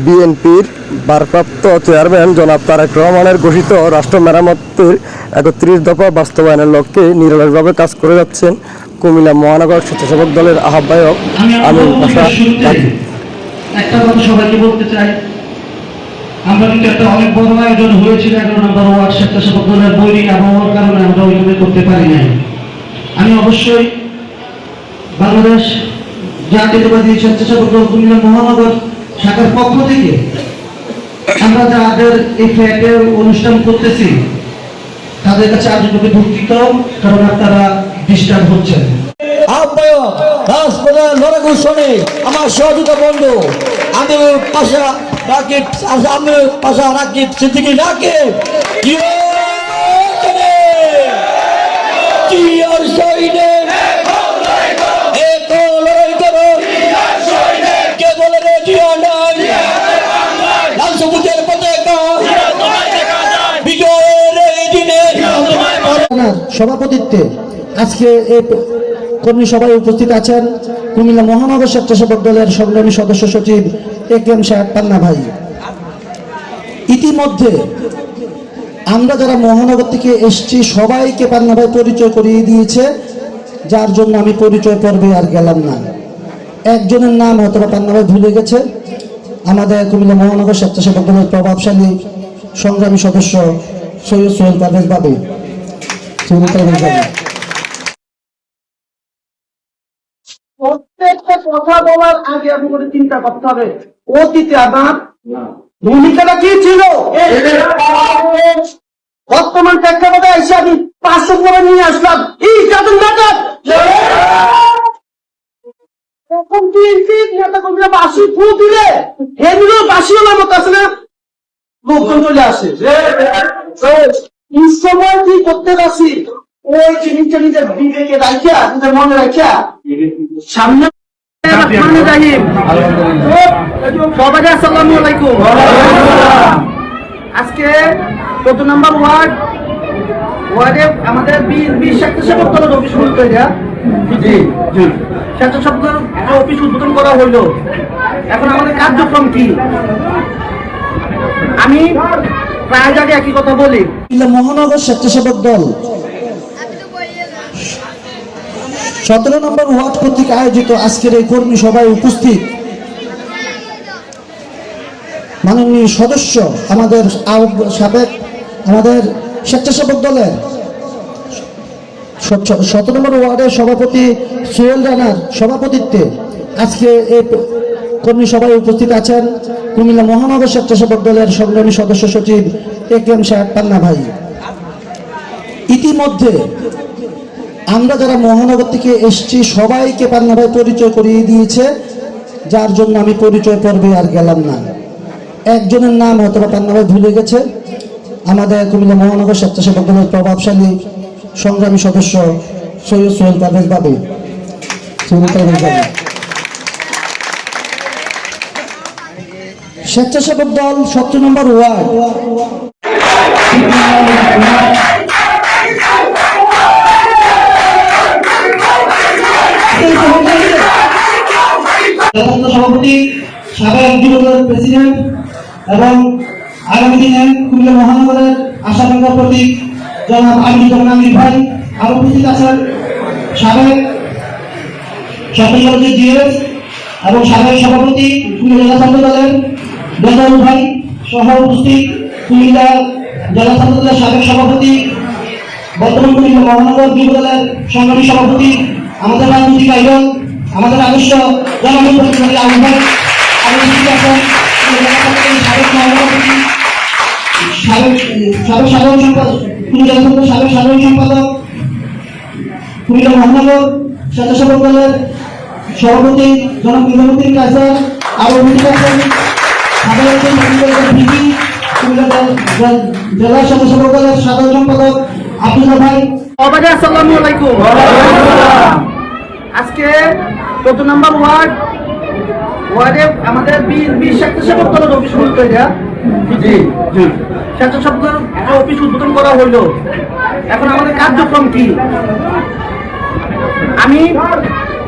বিএনপির ভারপ্রাপ্ত চেয়ারম্যান জনাব তারেক রহমানের ঘোষিত রাষ্ট্র মেরামতের ৩১ দফা বাস্তবায়নের লক্ষ্যে নিরলসভাবে কাজ করে যাচ্ছেন কুমিল্লা মহানগর স্বেচ্ছাসেবক দলের আহ্বায়ক আমির পাশা। একটা কথা সবাইকে বলতে চাই, আমরা কিন্তু একটা অনেক বড় আয়োজন হয়েছিল 11 নম্বর ওয়ার্ড স্বেচ্ছাসেবক দলের বৈরী আবহাওয়ার কারণে আমরা ওইভাবে করতে পারি নাই। আমি অবশ্যই বাংলাদেশ জাতীয়তাবাদী স্বেচ্ছাসেবক দল কুমিল্লা মহানগর শাখার পক্ষ থেকে আমরা যাদের এই ফ্ল্যাটের অনুষ্ঠান করতেছি তাদের কাছে আজকে দুঃখিত, কারণ আপনারা ডিস্টার্ব হচ্ছেন। আহ্বায়ক রাজপ্রধান লড়াকু শোনে আমার সহযোগিতা বন্ধু আমি পাশা রাকিব আমি পাশা রাকিব সিদ্দিকি রাকিব সভাপতিত্বে আজকে এই কর্মী সভায় উপস্থিত আছেন কুমিল্লা মহানগর স্বেচ্ছাসেবক দলের সংগ্রামী সদস্য সচিব একেএম সাহেব পান্না ভাই। ইতিমধ্যে আমরা যারা মহানগর থেকে এসছি সবাইকে পান্না ভাই পরিচয় করিয়ে দিয়েছে, যার জন্য আমি পরিচয় পর্বে আর গেলাম না। একজনের নাম হয়তো পান্না ভাই ভুলে গেছে, আমাদের কুমিল্লা মহানগর স্বেচ্ছাসেবক দলের প্রভাবশালী সংগ্রামী সদস্য সৈয়দ সোহেল পারভেজ বাবু। প্রত্যেকটা কথা বলার আগে আপনি করে চিন্তা করতে হবে অতীতে আমার ভূমিকাটা কি ছিল। বর্তমান প্রেক্ষাপটে এসে আমি 500 করে নিয়ে আসলাম এই যাদের নেতা তখন বিএনপি নেতা কর্মীরা বাসি ফু দিলে এগুলো বাসিওয়ালার মতো আছে না, লোকজন চলে আসে। এই সময় কি করতে যাচ্ছি ওই জিনিসটা নিজের বিবেকে রাখিয়া নিজের মনে রাখিয়া সামনে আসসালামু আলাইকুম। আজকে কত নম্বর ওয়ার্ডে আমাদের স্বেচ্ছাসেবক দলের অফিস স্বেচ্ছাসেবক দলের অফিস উদ্বোধন করা হইল। এখন আমাদের কার্যক্রম কি, আমি প্রায় জায়গায় একই কথা বলি। মহানগর স্বেচ্ছাসেবক দল 17 নম্বর ওয়ার্ড কর্তৃক আয়োজিত আজকের এই কর্মী সভায় উপস্থিত মাননীয় সদস্য আমাদের সাবেক আমাদের স্বেচ্ছাসেবক দলের 17 নম্বর ওয়ার্ডের সভাপতি সোহেল রানার সভাপতিত্বে আজকে এই কর্মী সভায় উপস্থিত আছেন কুমিল্লা মহানগর স্বেচ্ছাসেবক দলের সংগ্রামী সদস্য সচিব একেএম সাহেব পান্না ভাই। ইতিমধ্যে আমরা যারা মহানগর থেকে এসছি সবাইকে পান্না ভাই পরিচয় করিয়ে দিয়েছে, যার জন্য আমি পরিচয় পর্বে আর গেলাম না। একজনের নাম হয়তো পান্না ভাই ভুলে গেছে, আমাদের কুমিল্লা মহানগর স্বেচ্ছাসেবক দলের প্রভাবশালী সংগ্রামী সদস্য সৈয়দ সোহেল পারভেজ বাবু। স্বেচ্ছাসেবক দল 17 নম্বর ওয়ার্ড সভাপতি সাবেক যুবদলের প্রেসিডেন্ট এবং আগামী দিনে কুমিল্লা মহানগরের আশাবাঙ্গা প্রতীক জনাব আমির ভাই। আরো উপস্থিত আছেন সাবেক সরকারি জিএস এবং সাবেক সভাপতি কুমিল্লা জেলা ছাত্র দলের বেদারুল ভাই সহ উপস্থিত কুমিল্লা জেলা ছাত্র দলের সাবেক সভাপতি বর্তমান কুমিল্লা মহানগর যুব দলের সংগ্রামী সভাপতি আমাদের রাজনৈতিক আয়োজন আমাদের আদর্শ জনপ্রতিনিধি আলম ভাই। আরো উপস্থিত আছেন সাবেক সাধারণ সম্পাদক কুমিল্লা সাবেক সাধারণ সম্পাদক কুমিল্লা মহানগর স্বেচ্ছাসেবক দলের সভাপতি জনাব নিজামুদ্দিন কায়সার। আরো উপস্থিত আছেন জেলা স্বেচ্ছাসেবক দলের সাধারণ সম্পাদক আব্দুল্লাহ ভাই। আসসালামু আলাইকুম। আজকে কত নম্বর ওয়ার্ডে আমাদের স্বেচ্ছাসেবক দলের অফিস স্বেচ্ছাসেবক দলের অফিস উদ্বোধন করা হইল। এখন আমাদের কার্যক্রম কি, আমি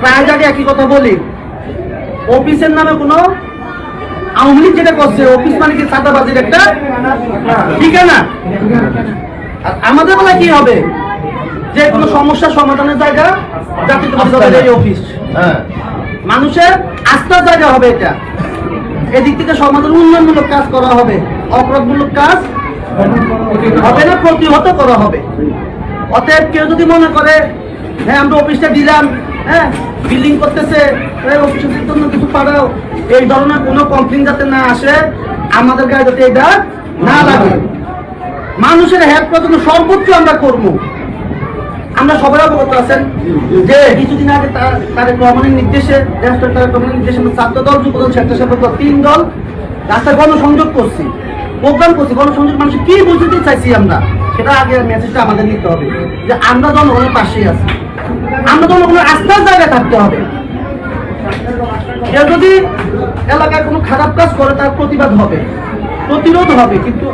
প্রায় জায়গায় একই কথা বলি, অফিসের নামে কোনো আওয়ামী লীগ যেটা করছে অফিস মানে কি চাঁদাবাজির একটা ঠিকানা। আর আমাদের বেলা কি হবে, যে কোনো সমস্যার সমাধানের জায়গা জাতীয়তাবাদী দলের এই অফিস, মানুষের আস্থার জায়গা হবে এটা। এদিক থেকে সমাজের উন্নয়নমূলক কাজ করা হবে, অপরাধমূলক কাজ হবে না, প্রতিহত করা হবে। অতএব কেউ যদি মনে করে হ্যাঁ আমরা অফিসটা দিলাম, হ্যাঁ বিল্ডিং করতেছে, অফিসের জন্য কিছু পাঠাও, এই ধরনের কোনো কমপ্লেন যাতে না আসে, আমাদের গায়ে যাতে এটা না লাগে, মানুষের হেল্প করার জন্য সর্বোচ্চ আমরা করবো। আমরা সবাই অবগত আছেন যে কিছুদিন আগে তারেক রহমানের নির্দেশে, তারেক রহমানের নির্দেশে আমরা 4 দল, যুবদল, স্বেচ্ছাসেবক দল 3 দল রাস্তায় গণসংযোগ করছি, প্রোগ্রাম করছি। গণসংযোগ মানুষ কি বুঝতে চাইছি আমরা, সেটা আগে মেসেজটা আমাদের নিতে হবে যে আমরা জনগণের পাশেই আছি, আমরা জনগণের আস্থার জায়গায় থাকতে হবে। কেউ যদি এলাকায় কোনো খারাপ কাজ করে তার প্রতিবাদ হবে, প্রতিরোধ হবে, কিন্তু